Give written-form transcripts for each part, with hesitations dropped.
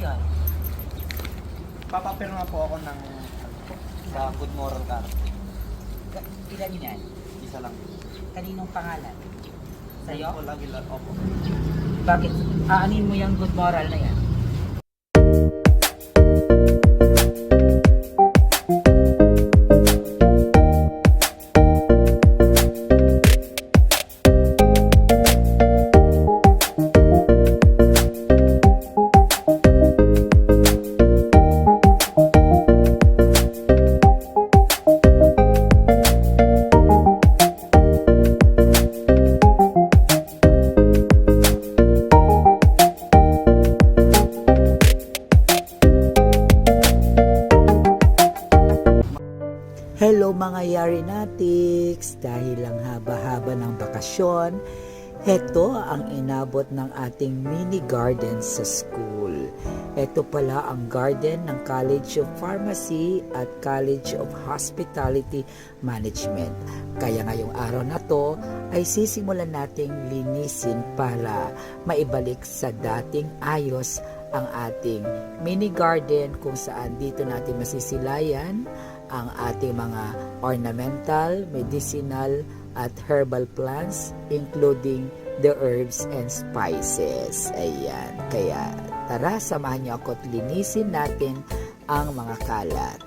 yan? Papapirma po ako ng sa Good Moral Card. Ilan yan? Isa lang. Kaninong pangalan? Sa'yo? Ako lagi lang. Opo. Bakit? Aanin mo yung good moral na yan? Hello mga Yarinatics! Dahil lang haba-haba ng bakasyon, heto ang inabot ng ating mini garden sa school. Ito pala ang garden ng College of Pharmacy at College of Hospitality Management. Kaya ngayong araw na to ay sisimulan nating linisin para maibalik sa dating ayos ang ating mini garden kung saan dito natin masisilayan ang ating mga ornamental, medicinal at herbal plants including the herbs and spices. Ayan. Kaya tara, samahan niyo ako at linisin natin ang mga kalat.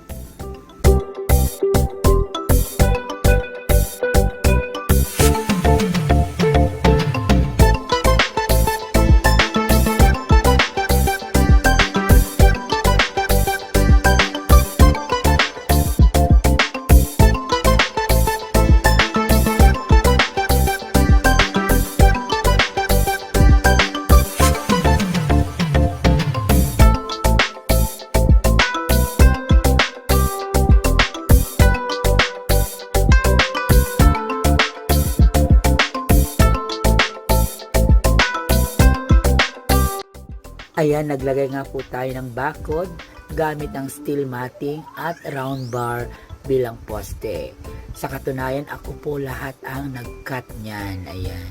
Ayan, naglagay nga po tayo ng bakod gamit ang steel matting at round bar bilang poste. Sa katunayan, ako po lahat ang nag-cut niyan. Ayan.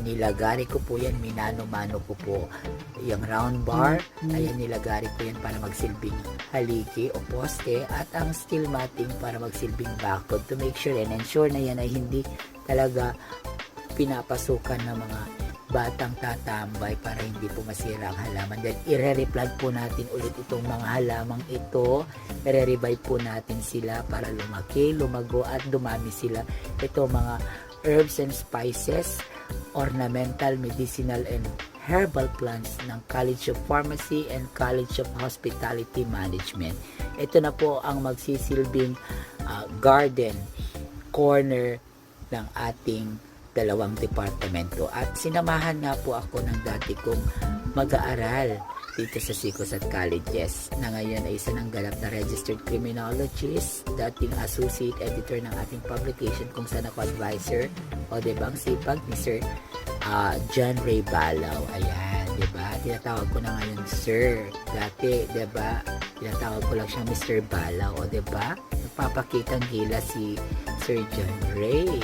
Nilagari ko po yan, minano-mano ko po yung round bar. Ayan, nilagari ko yan para magsilbing haligi o poste at ang steel matting para magsilbing bakod to make sure and ensure na yan ay hindi talaga pinapasukan ng mga batang tatambay para hindi po masira ang halaman. Then ire-replant po natin ulit itong mga halamang ito. Ire-revive po natin sila para lumaki, lumago at dumami sila. Ito mga herbs and spices, ornamental, medicinal and herbal plants ng College of Pharmacy and College of Hospitality Management. Ito na po ang magsisilbing garden corner ng ating dalawang departamento at sinamahan nga po ako ng dati kong mag-aaral dito sa Sikos at Colleges na ngayon ay isa ng ganap na registered criminologist, dating associate editor ng ating publication kung saan ako advisor o dibang sipag ni Sir John Ray Balaw. Ayan, diba? Tinatawag ko na ngayon Sir. Dati, diba? Tinatawag ko lang siyang Mr. Balaw. O diba? Nagpapakitang gila si Sir John Ray.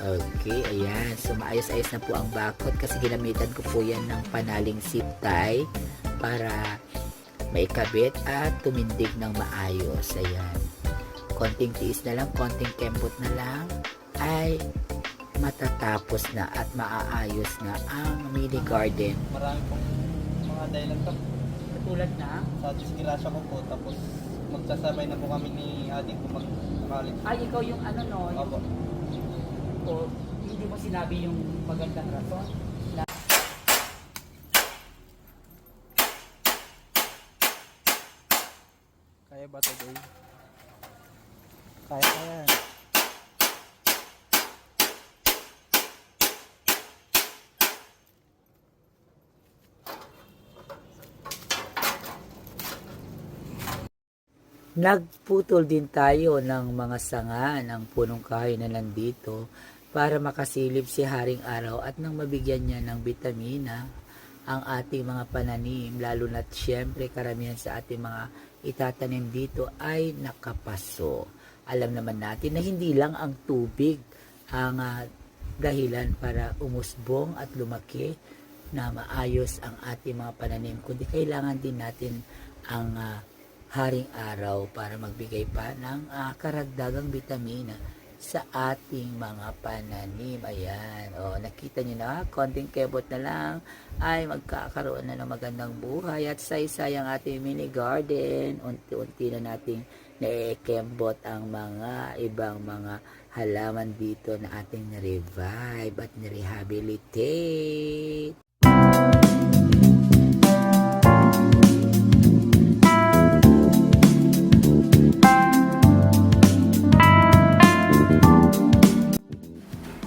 Okay, ayan. So, maayos-ayos na po ang bakod kasi ginamitan ko po yan ng panaling zip tie para maikabit at tumindig ng maayos. Ayan. Konting tiis na lang, konting kembot na lang ay matatapos na at maaayos na ang mini garden. Marami pong mga dahilan to. Katulad na? Sa disgrasya ko po. Tapos magsasabay na po kami ni ating ko mag-college. Ay, ikaw yung ano no? Opo. O hindi mo sinabi yung magandang rason? Kaya ba ito, Dave? Kaya. Nagputol din tayo ng mga sanga ng punong kahoy na nandito para makasilip si Haring Araw at nang mabigyan niya ng bitamina ang ating mga pananim, lalo na't syempre karamihan sa ating mga itatanim dito ay nakapaso. Alam naman natin na hindi lang ang tubig ang dahilan para umusbong at lumaki na maayos ang ating mga pananim, kundi kailangan din natin ang haring araw para magbigay pa ng karagdagang bitamina sa ating mga pananim. Ayan, nakita nyo na, konting kebot na lang ay magkakaroon na ng magandang buhay at saysay ang ating mini garden. Unti-unti na nating naikembot ang mga ibang mga halaman dito na ating na-revive at na-rehabilitate.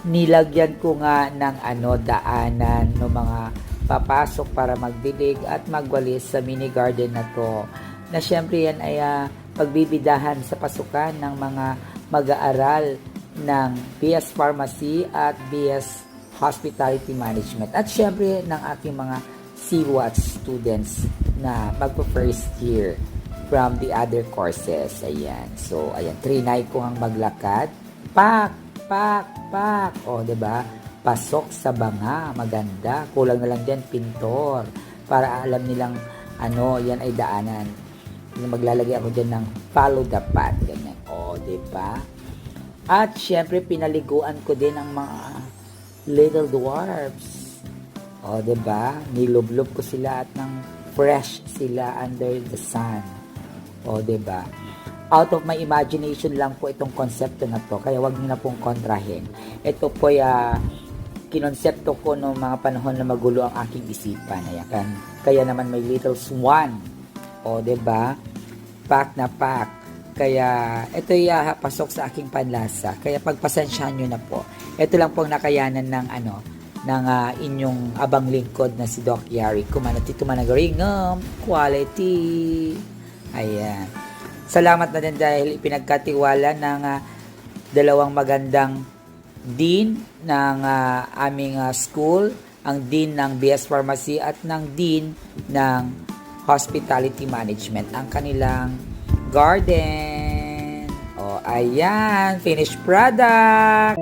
Nilagyan ko nga ng daanan ng mga papasok para magdilig at magwalis sa mini garden na to. Na syempre yan ay pagbibidahan sa pasukan ng mga mag-aaral ng BS Pharmacy at BS Hospitality Management. At syempre ng aking mga CWAT students na magpo-first year from the other courses. Ayan. So, ayan. Trinay ko ang maglakad. Pak! O, diba? Pasok sa banga. Maganda. Kulang na lang dyan, pintor. Para alam nilang, yan ay daanan. Maglalagay ako dyan ng follow the path. Ganyan. O, diba? At, syempre, pinaliguan ko din ang mga little dwarfs. O, diba? Nilublob ko sila at nang fresh sila under the sun. O, diba? Out of my imagination lang po itong konsepto na to, kaya wag niyo na pong kontrahin. Ito po kinonsepto ko noong mga panahon na magulo ang aking isipan. Ayan, kaya naman may little swan. O, diba? Pack na pack. Kaya ito pasok sa aking panlasa. Kaya pagpasensyahan nyo na po. Ito lang pong nakayanan ng ng inyong abang lingkod na si Doc Yari. Kumanati tumanagaringam. Quality. Ayan. Salamat na din dahil ipinagkatiwala ng dalawang magandang dean ng aming school, ang dean ng BS Pharmacy at ng dean ng Hospitality Management, ang kanilang garden. O, ayan, finished product!